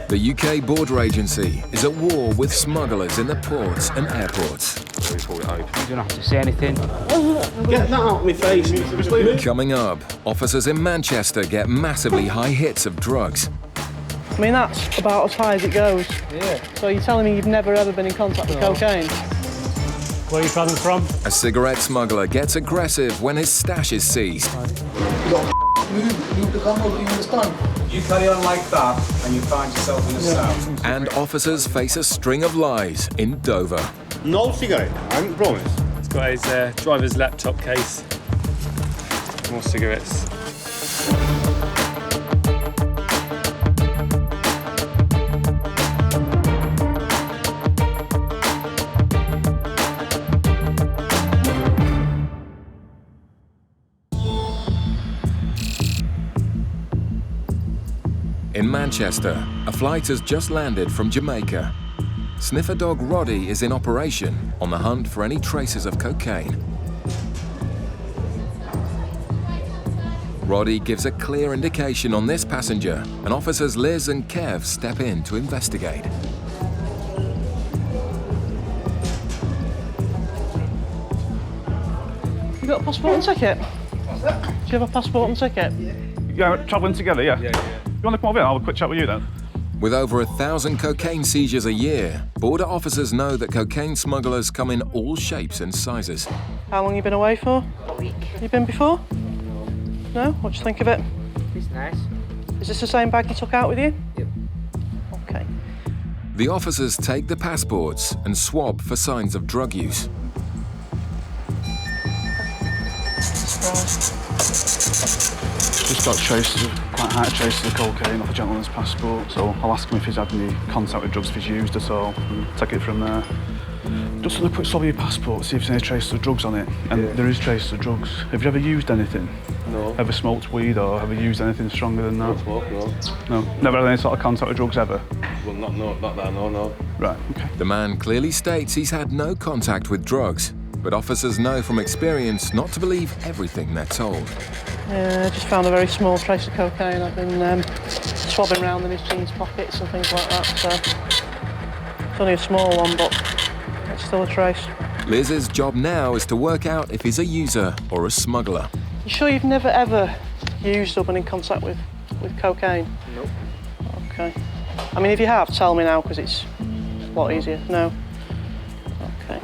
The UK Border Agency is at war with smugglers in the ports and airports. You don't have to say anything. Get that out of my face. Coming up, officers in Manchester get massively high hits of drugs. I mean, that's about as high as it goes. Yeah. So you're telling me you've never ever been in contact with cocaine? Where are you travelling from? A cigarette smuggler gets aggressive when his stash is seized. Move the camera, do you understand? You carry on like that and you find yourself in a cell. And officers face a string of lies in Dover. No cigarette, I promise. He's got his driver's laptop case. More cigarettes. In Manchester, a flight has just landed from Jamaica. Sniffer dog Roddy is in operation on the hunt for any traces of cocaine. Roddy gives a clear indication on this passenger, and officers Liz and Kev step in to investigate. You got a passport and ticket? What's that? Do you have a passport and ticket? Yeah, we're travelling together, yeah. You want to come over here? I'll have a quick chat with you then. With over 1,000 cocaine seizures a year, border officers know that cocaine smugglers come in all shapes and sizes. How long you been away for? A week. You been before? No? What do you think of it? It's nice. Is this the same bag you took out with you? Yep. Okay. The officers take the passports and swab for signs of drug use. Just got traces, quite high traces of cocaine off a gentleman's passport, so I'll ask him if he's had any contact with drugs, if he's used at all, and take it from there. Just want to quick swab your passport, see if there's any traces of drugs on it. And there is traces of drugs. Have you ever used anything? No. Ever smoked weed or ever used anything stronger than that? Smoke, no. No? Never had any sort of contact with drugs ever? Well, not that, no. Right, okay. The man clearly states he's had no contact with drugs, but officers know from experience not to believe everything they're told. Yeah, I just found a very small trace of cocaine. I've been swabbing around in his jeans pockets and things like that, so it's only a small one, but it's still a trace. Liz's job now is to work out if he's a user or a smuggler. You sure you've never ever used or been in contact with cocaine? Nope. Okay. I mean, if you have, tell me now, because it's a lot easier. No? Okay.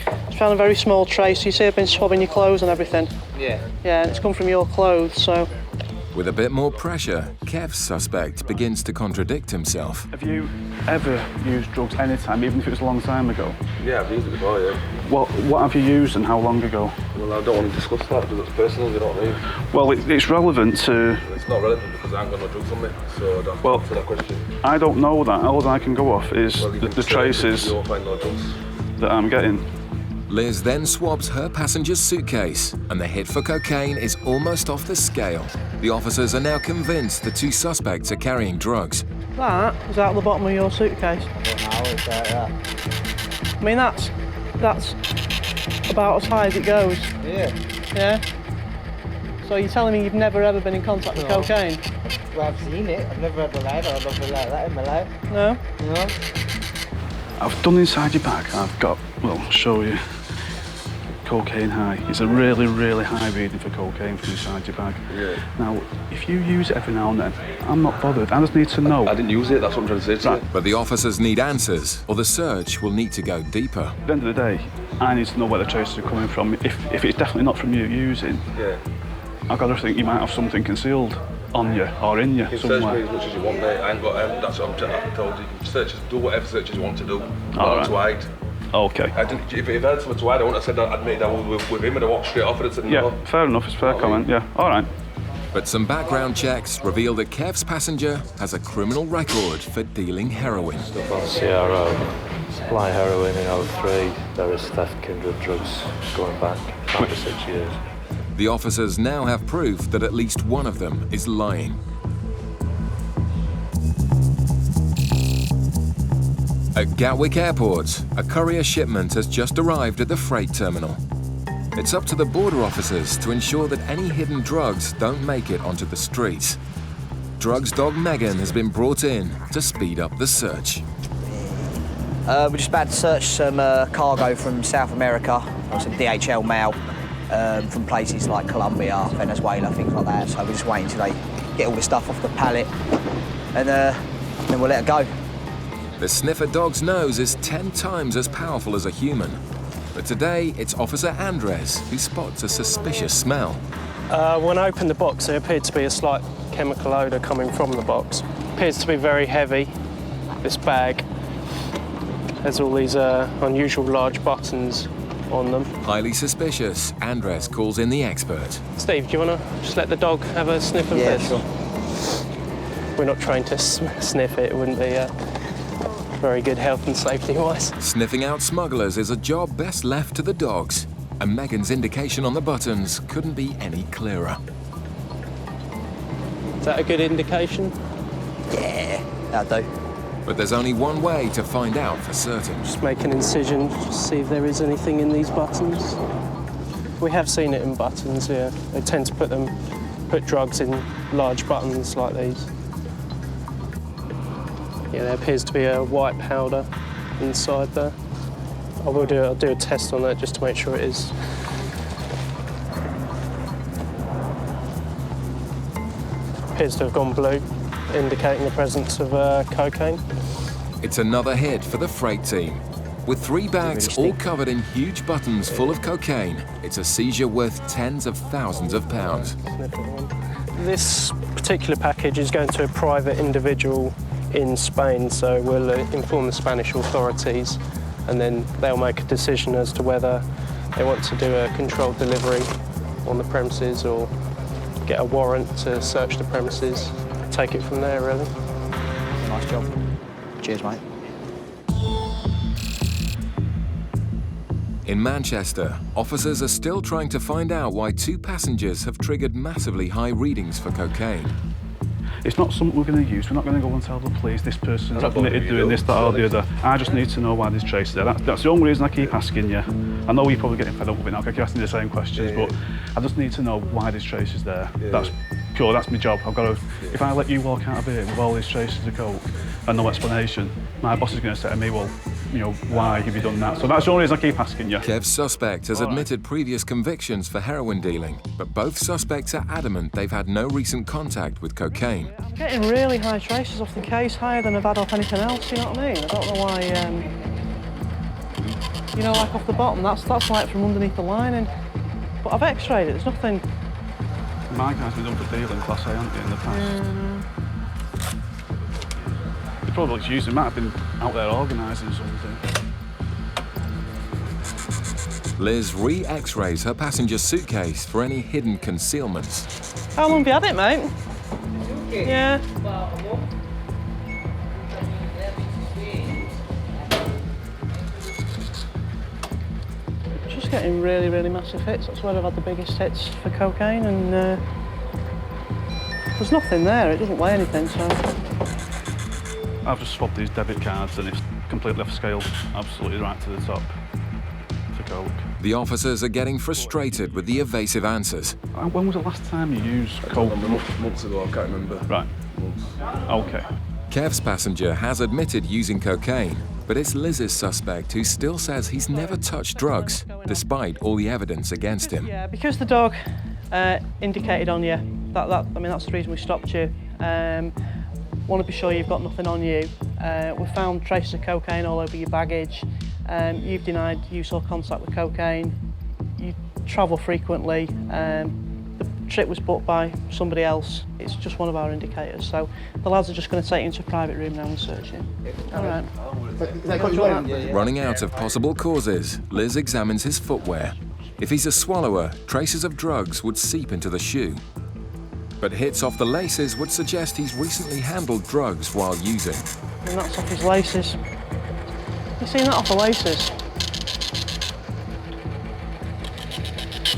I found a very small trace. You say I've been swabbing your clothes and everything? Yeah. Yeah, and it's come from your clothes, so... With a bit more pressure, Kev's suspect begins to contradict himself. Have you ever used drugs any time, even if it was a long time ago? Yeah, I've used it before, yeah. What have you used and how long ago? Well, I don't want to discuss that because it's personal, you know what I mean? Well, it's relevant to... It's not relevant because I haven't got no drugs on me, so I don't Well, answer that question. I don't know that. All I can go off is Well, you can the say traces you won't find no drugs. that I'm getting. Liz then swabs her passenger's suitcase, and the hit for cocaine is almost off the scale. The officers are now convinced the two suspects are carrying drugs. That is out the bottom of your suitcase. I don't know, it's like that. I mean, that's about as high as it goes. Yeah. Yeah? So you're telling me you've never ever been in contact with cocaine? Well, I've seen it. I've never had a life or nothing like that in my life. No? No. I've done inside your bag. I've got, well, I'll show you. Cocaine high. It's a really, really high reading for cocaine from inside your bag. Yeah. Now, if you use it every now and then, I'm not bothered. I just need to know. I didn't use it, that's what I'm trying to say to you. But the officers need answers, or the search will need to go deeper. At the end of the day, I need to know where the traces are coming from. If it's definitely not from you using, Yeah. I've got to think you might have something concealed on you or in you You can somewhere. search me as much as you want, mate. I ain't got, that's what I'm told you. You can search, do whatever searches you want to do. Not to hide. Okay. I didn't, if I had something to hide, I wouldn't have said that I'd made that with him and I walked straight off and said no. Yeah, fair enough. It's a fair comment, yeah. All right. But some background checks reveal that Kev's passenger has a criminal record for dealing heroin. CRO, supply heroin in 03, various theft, kindred drugs going back 5 to 6 years. The officers now have proof that at least one of them is lying. At Gatwick Airport, a courier shipment has just arrived at the freight terminal. It's up to the border officers to ensure that any hidden drugs don't make it onto the streets. drugs dog Megan has been brought in to speed up the search. We're just about to search some cargo from South America, or some DHL mail, from places like Colombia, Venezuela, things like that. So we're just waiting till they get all the stuff off the pallet, and then we'll let it go. The sniffer dog's nose is 10 times as powerful as a human. But today, it's Officer Andres who spots a suspicious smell. When I opened the box, there appeared to be a slight chemical odour coming from the box. Appears to be very heavy, this bag. There's all these unusual large buttons on them. Highly suspicious, Andres calls in the expert. Steve, do you want to just let the dog have a sniff of this? Sure. We're not trained to sniff it. It wouldn't be very good health and safety-wise. Sniffing out smugglers is a job best left to the dogs, and Megan's indication on the buttons couldn't be any clearer. Is that a good indication? Yeah, that'll do. But there's only one way to find out for certain. Just make an incision, just see if there is anything in these buttons. We have seen it in buttons, yeah. They tend to put drugs in large buttons like these. Yeah, there appears to be a white powder inside there. I'll do a test on that just to make sure it is. Appears to have gone blue, indicating the presence of cocaine. It's another hit for the freight team. With 3 bags all covered in huge buttons full of cocaine, it's a seizure worth tens of thousands of pounds. This particular package is going to a private individual in Spain, so we'll inform the Spanish authorities, and then they'll make a decision as to whether they want to do a controlled delivery on the premises or get a warrant to search the premises. Take it from there, really. Nice job. Cheers, mate. In Manchester, officers are still trying to find out why 2 passengers have triggered massively high readings for cocaine. It's not something we're going to use. We're not going to go and tell the police this person's admitted doing this, that or the other. I just need to know why there's traces there. That's the only reason I keep asking you. I know you're probably getting fed up with it now, I keep asking the same questions, but I just need to know why there's traces there. That's pure, that's my job. I've got to, if I let you walk out of here with all these traces of coke and no explanation, my boss is going to say to me, well, you know, why have you done that? So that's the only reason I keep asking you. Kev's suspect has admitted previous convictions for heroin dealing, but both suspects are adamant they've had no recent contact with cocaine. I'm getting really high traces off the case, higher than I've had off anything else, you know what I mean? I don't know why, you know, like off the bottom, that's like from underneath the lining. But I've x-rayed it, there's nothing. My guy's been done for dealing Class A, haven't he, in the past? They probably just used him, might have been out there organising something. Liz re-x-rays her passenger's suitcase for any hidden concealments. How long have you had it, mate? Yeah. Just getting really, really massive hits. That's where I've had the biggest hits for cocaine, and there's nothing there. It doesn't weigh anything, so. I've just swapped these debit cards and it's completely off scale, absolutely right to the top for coke. The officers are getting frustrated with the evasive answers. When was the last time you used coke? Months ago, I can't remember. Right. Okay. Kev's passenger has admitted using cocaine, but it's Liz's suspect who still says he's never touched drugs, despite all the evidence against him. Yeah, because the dog indicated on you, I mean, that's the reason we stopped you. Want to be sure you've got nothing on you. We found traces of cocaine all over your baggage. You've denied use or contact with cocaine. You travel frequently. The trip was booked by somebody else. It's just one of our indicators. So the lads are just going to take you into a private room now and search you. All right. Running out of possible causes, Liz examines his footwear. If he's a swallower, traces of drugs would seep into the shoe. But hits off the laces would suggest he's recently handled drugs while using. And that's off his laces. You seen that off the laces?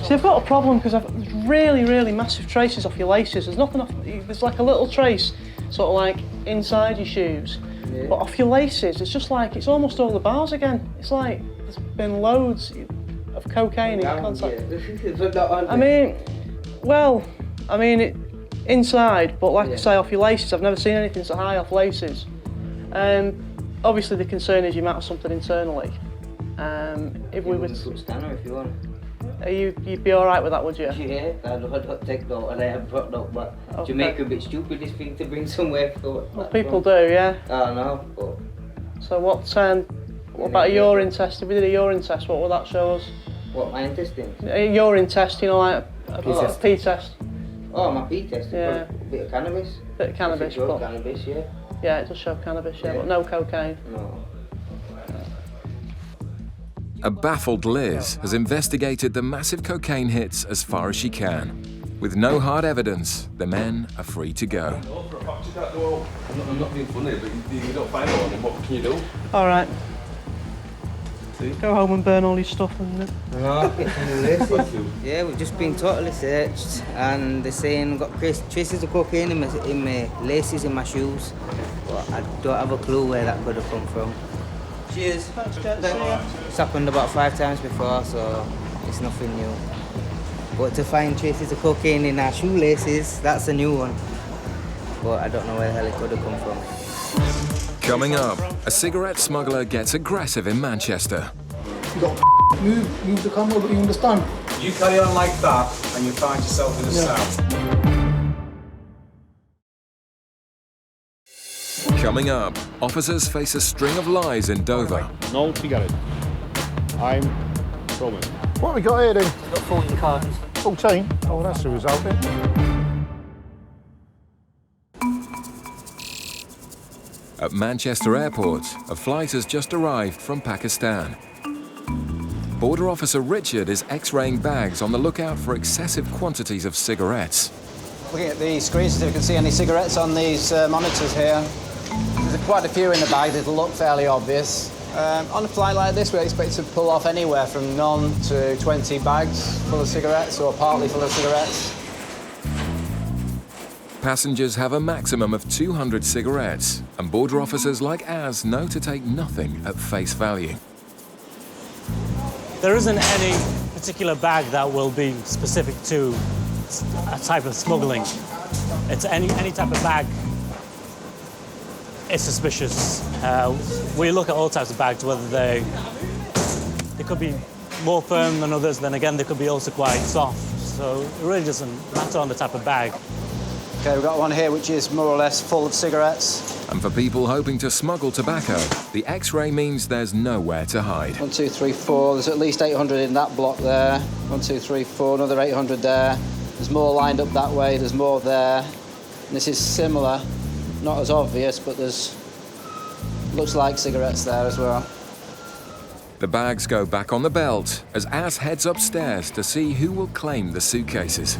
See, I've got a problem because I've really, really massive traces off your laces. There's nothing off, there's like a little trace, sort of like inside your shoes. Yeah. But off your laces, it's just like, it's almost all the bars again. It's like, there's been loads of cocaine in contact. I mean, well, I mean, Inside, but like I say, off your laces, I've never seen anything so high off laces. Obviously the concern is you might have something internally. If we were to... Scanner if you want. You'd be alright with that, would you? Yeah, I don't take no, and I have brought no, but Okay. Jamaican a bit stupid this thing to bring somewhere. Well, people do, yeah. I know, but... So what about a urine test? If we did a urine test, what would that show us? What, my intestines? A urine test, you know, like a pee test. Oh, my pee test? Yeah. A bit of cannabis. Bit of cannabis, but... cannabis, yeah. Yeah, it does show cannabis, yeah, but no cocaine. No. A baffled Liz has investigated the massive cocaine hits as far as she can. With no hard evidence, the men are free to go. I'm not being funny, but you don't find one, and what can you do? All right. Go home and burn all your stuff and... No, yeah, we've just been totally searched, and they're saying I've got traces of cocaine in my laces in my shoes, but I don't have a clue where that could have come from. Cheers. Thanks, Jet. It's happened about 5 times before, so it's nothing new. But to find traces of cocaine in our shoelaces, that's a new one. But I don't know where the hell it could have come from. Coming up, a cigarette smuggler gets aggressive in Manchester. You got move the camera, but you understand? You carry on like that and you find yourself in a cell. Coming up, officers face a string of lies in Dover. No cigarette. I'm Roman. What have we got here then? We've got 14 cartons. 14? Oh, that's the result then. At Manchester Airport, a flight has just arrived from Pakistan. Border Officer Richard is x-raying bags on the lookout for excessive quantities of cigarettes. Looking at the screens, if you can see any cigarettes on these monitors here. There's quite a few in the bag, it'll look fairly obvious. On a flight like this, we expect to pull off anywhere from none to 20 bags full of cigarettes or partly full of cigarettes. Passengers have a maximum of 200 cigarettes, and border officers like Az know to take nothing at face value. There isn't any particular bag that will be specific to a type of smuggling. It's any type of bag is suspicious. We look at all types of bags, whether they could be more firm than others, then again they could be also quite soft. So it really doesn't matter on the type of bag. Okay, we've got one here which is more or less full of cigarettes. And for people hoping to smuggle tobacco, the X-ray means there's nowhere to hide. 1, 2, 3, 4. There's at least 800 in that block there. 1, 2, 3, 4. Another 800 there. There's more lined up that way. There's more there. And this is similar, not as obvious, but there's looks like cigarettes there as well. The bags go back on the belt as Az heads upstairs to see who will claim the suitcases.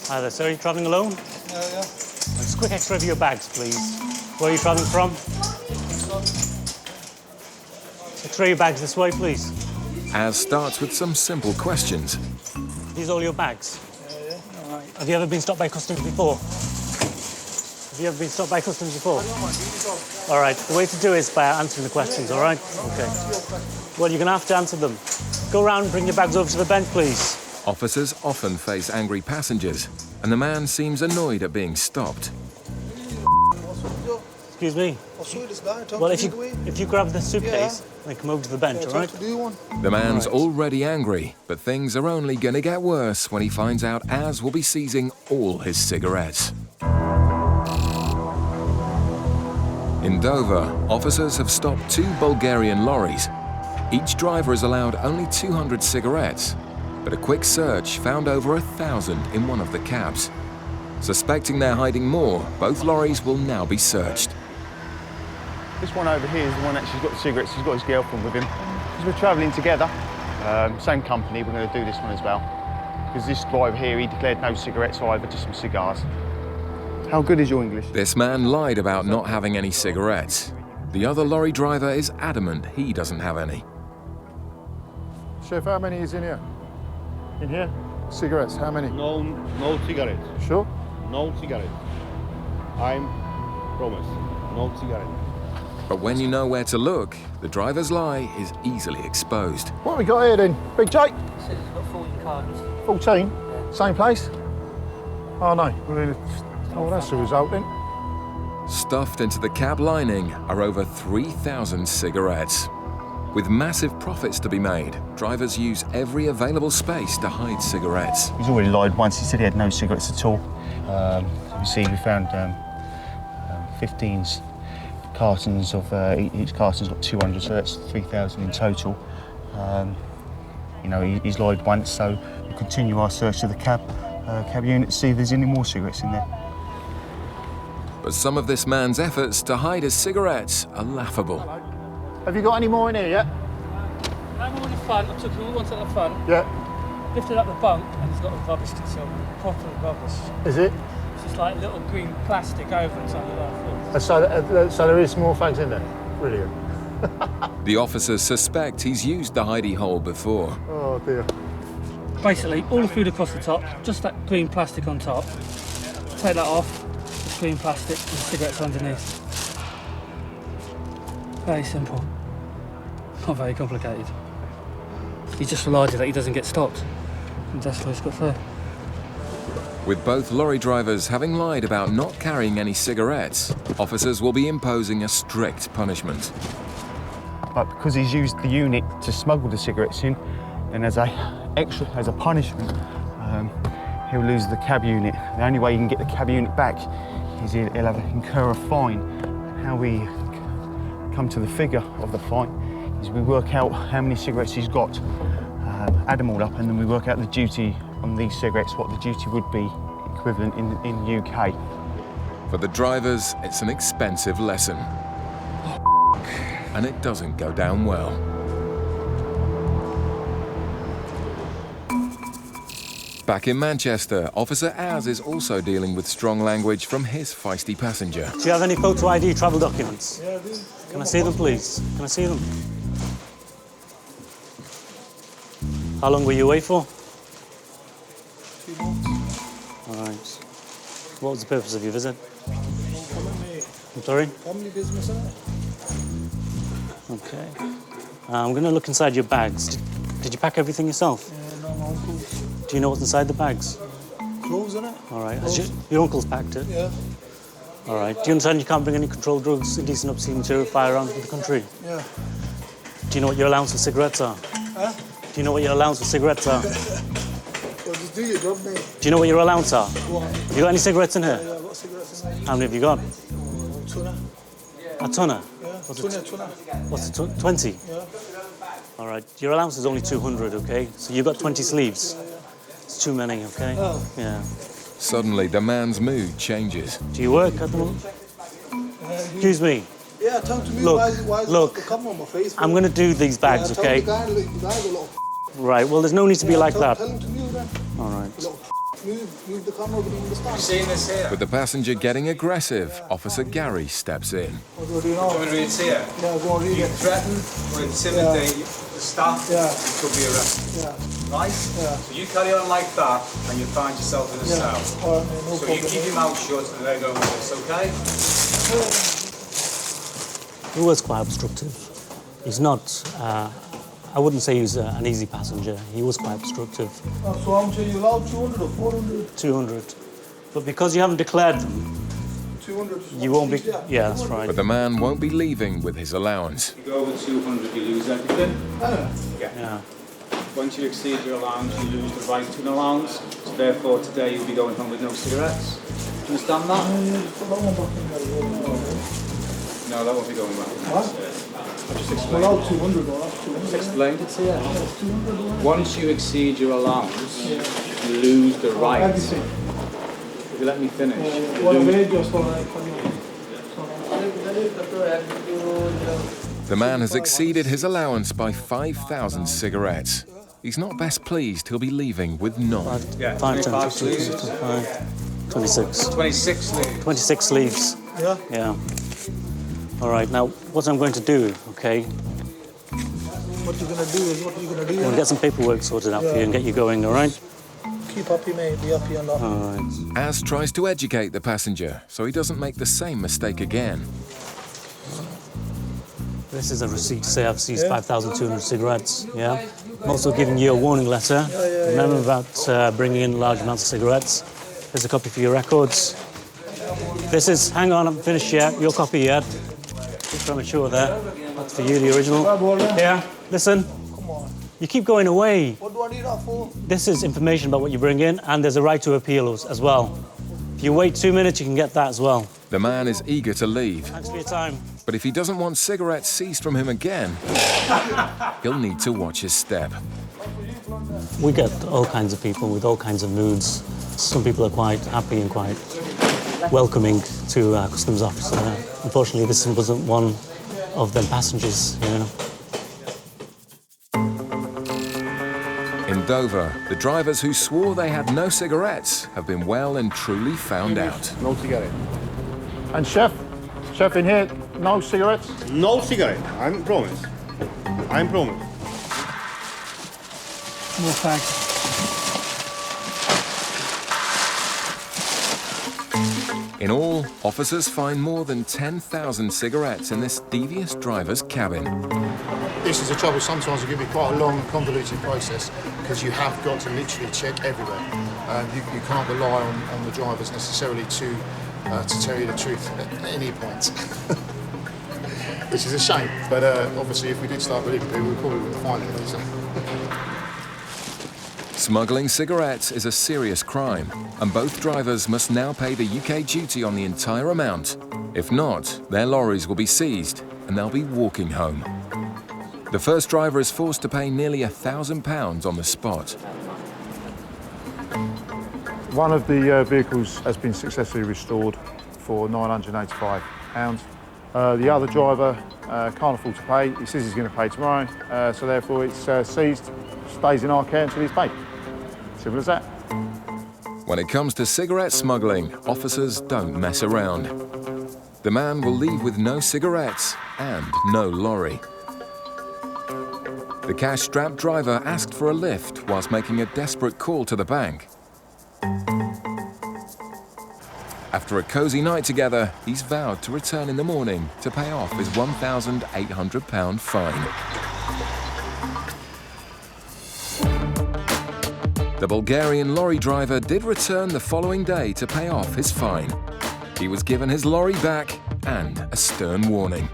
Hi there, sir. Are you travelling alone? Yeah. Just a quick X-ray of your bags, please. Where are you travelling from? X-ray your bags this way, please. Az starts with some simple questions. These are all your bags? Yeah. All right. Have you ever been stopped by customs before? Have you ever been stopped by customs before? All right. The way to do it is by answering the questions, all right? OK. Well, you're going to have to answer them. Go around and bring your bags over to the bench, please. Officers often face angry passengers, and the man seems annoyed at being stopped. Excuse me? I'll show you this guy. Well, if you grab the suitcase, then come over to the bench, all right? The man's already angry, but things are only going to get worse when he finds out Az will be seizing all his cigarettes. In Dover, officers have stopped 2 Bulgarian lorries. Each driver is allowed only 200 cigarettes, but a quick search found over 1,000 in one of the cabs. Suspecting they're hiding more, both lorries will now be searched. This one over here is the one that she's got the cigarettes. She's got his girlfriend with him. Because we're travelling together, same company, we're going to do this one as well. Because this driver here, he declared no cigarettes either, just some cigars. How good is your English? This man lied about not having any cigarettes. The other lorry driver is adamant he doesn't have any. Chef, how many is in here? In here? Cigarettes, how many? No cigarettes. Sure? No cigarettes. I'm promise, no cigarette. But when you know where to look, the driver's lie is easily exposed. What have we got here then? Big Jake? It's got 14 cartons. 14? Yeah. Same place? Oh no, oh that's the result then. Stuffed into the cab lining are over 3,000 cigarettes. With massive profits to be made, drivers use every available space to hide cigarettes. He's already lied once. He said he had no cigarettes at all. You see, we found 15 cartons of each carton's got 200, so that's 3,000 in total. You know, he's lied once, so we'll continue our search of the cab unit to see if there's any more cigarettes in there. But some of this man's efforts to hide his cigarettes are laughable. Have you got any more in here yet? I'm on the front, I took all ones at the front. Yeah. Lifted up the bunk and it's got a rubbish stick, proper rubbish. Is it? It's just like little green plastic over and something like that. So there is more fags in there? Brilliant. The officers suspect he's used the hidey hole before. Oh dear. Basically, all the food across the top, just that green plastic on top. Take that off, just green plastic and cigarettes underneath. Very simple. Not very complicated. He just relied that he doesn't get stopped. And that's why he's got through. With both lorry drivers having lied about not carrying any cigarettes, officers will be imposing a strict punishment. But because he's used the unit to smuggle the cigarettes in, and as a punishment, he'll lose the cab unit. The only way he can get the cab unit back is he'll have to incur a fine. And how we come to the figure of the fine is we work out how many cigarettes he's got, add them all up, and then we work out the duty on these cigarettes, what the duty would be equivalent in the UK. For the drivers, it's an expensive lesson. And it doesn't go down well. Back in Manchester, Officer Az is also dealing with strong language from his feisty passenger. Do you have any photo ID travel documents? Yeah, I do. Can I see them, please? Can I see them? How long were you away for? 2 months. All right. What was the purpose of your visit? I'm sorry? Family business, isn't it? Okay. I'm going to look inside your bags. Did you pack everything yourself? Yeah, no, my uncle's. Do you know what's inside the bags? Clothes, isn't it? All right. Has your uncle's packed it? Yeah. All right. Do you understand you can't bring any controlled drugs, indecent, obscene material, firearms into the country? Yeah. Do you know what your allowance for cigarettes are? Huh? Do you know what your allowance for cigarettes are? Well, just do your job, mate. Do you know what your allowance are? Go on. Have you got any cigarettes in here? Yeah, I've got cigarettes in here. How many have you got? Tuna. A tonner? Yeah, tuna. What's it, 20? Yeah. All right. Your allowance is only 200, okay? So you've got 20 sleeves. It's too many, okay? Oh. Yeah. Suddenly, the man's mood changes. Do you work at the moment? Excuse me. Yeah, tell to me Look, why look, the camera on my face? I'm going to do these bags, yeah, okay? Tell the guy's a little Right, well, there's no need to be like that. Tell him to move then. All right. Move the camera over the stand. You seeing this here? With the passenger getting aggressive, Officer Gary steps in. What do I do now? Come and read it here. Yeah, go on, read You it. threaten or intimidate the staff, Yeah. you could be arrested. Yeah. Right? Yeah. So you carry on like that and you find yourself in a Yeah. cell. All right, mate, no So problem. you keep your mouth shut and they go with this, okay? He was quite obstructive. He's not, I wouldn't say he's an easy passenger. He was quite obstructive. So how much are you allowed? 200 or 400? 200. But because you haven't declared them, 200. you won't be, yeah, that's right. But the man won't be leaving with his allowance. If you go over 200, you lose everything. Yeah. Once you exceed your allowance, you lose the right to an allowance. So therefore, today you'll be going home with no cigarettes. Do you understand that? No, that won't be going back. I just explained. Allowed 200 or that's 200. Just explained it to you. That's 200. Once you exceed your allowance, you lose the right. Everything. If you let me finish. you What a lose- wage just for like. The man has exceeded his allowance by 5,000 cigarettes. He's not best pleased he'll be leaving with none. Yeah, 25 sleeves. 26. 26 sleeves. 26 sleeves. Yeah. Yeah. All right, now what I'm going to do, okay, What you're gonna do is what you're gonna do. we'll get some paperwork sorted out for you and get you going, all right? Keep happy, mate. Be happy and laugh. All right. Az tries to educate the passenger so he doesn't make the same mistake again. This is a receipt to say I've seized 5,200 cigarettes, yeah? I'm also giving you a warning letter. Remember about bringing in large amounts of cigarettes. Here's a copy for your records. This is, hang on, I haven't finished yet, your copy yet. Bit premature there. That's for you, the original. Yeah, listen. You keep going away. What do I need that for? This is information about what you bring in, and there's a right to appeal as well. If you wait 2 minutes, you can get that as well. The man is eager to leave. Thanks for your time. But if he doesn't want cigarettes seized from him again, he'll need to watch his step. We get all kinds of people with all kinds of moods. Some people are quite happy and quite welcoming to our customs officer. Unfortunately, this wasn't one of them passengers, you know. In Dover, the drivers who swore they had no cigarettes have been well and truly found out. No cigarette. And chef in here, no cigarettes? No cigarette, I'm promised. I'm promised. No thanks. In all, officers find more than 10,000 cigarettes in this devious driver's cabin. This is the trouble. Sometimes it can be quite a long, convoluted process because you have got to literally check everywhere. You can't rely on the drivers necessarily to tell you the truth at any point, which is a shame. But obviously, if we did start believing people, we probably wouldn't find it. So. Smuggling cigarettes is a serious crime, and both drivers must now pay the UK duty on the entire amount. If not, their lorries will be seized and they'll be walking home. The first driver is forced to pay nearly £1,000 on the spot. One of the vehicles has been successfully restored for £985. The other driver can't afford to pay. He says he's going to pay tomorrow, so therefore it's seized, stays in our care until he's paid. Simple as that. When it comes to cigarette smuggling, officers don't mess around. The man will leave with no cigarettes and no lorry. The cash-strapped driver asked for a lift whilst making a desperate call to the bank. After a cosy night together, he's vowed to return in the morning to pay off his £1,800 fine. The Bulgarian lorry driver did return the following day to pay off his fine. He was given his lorry back and a stern warning.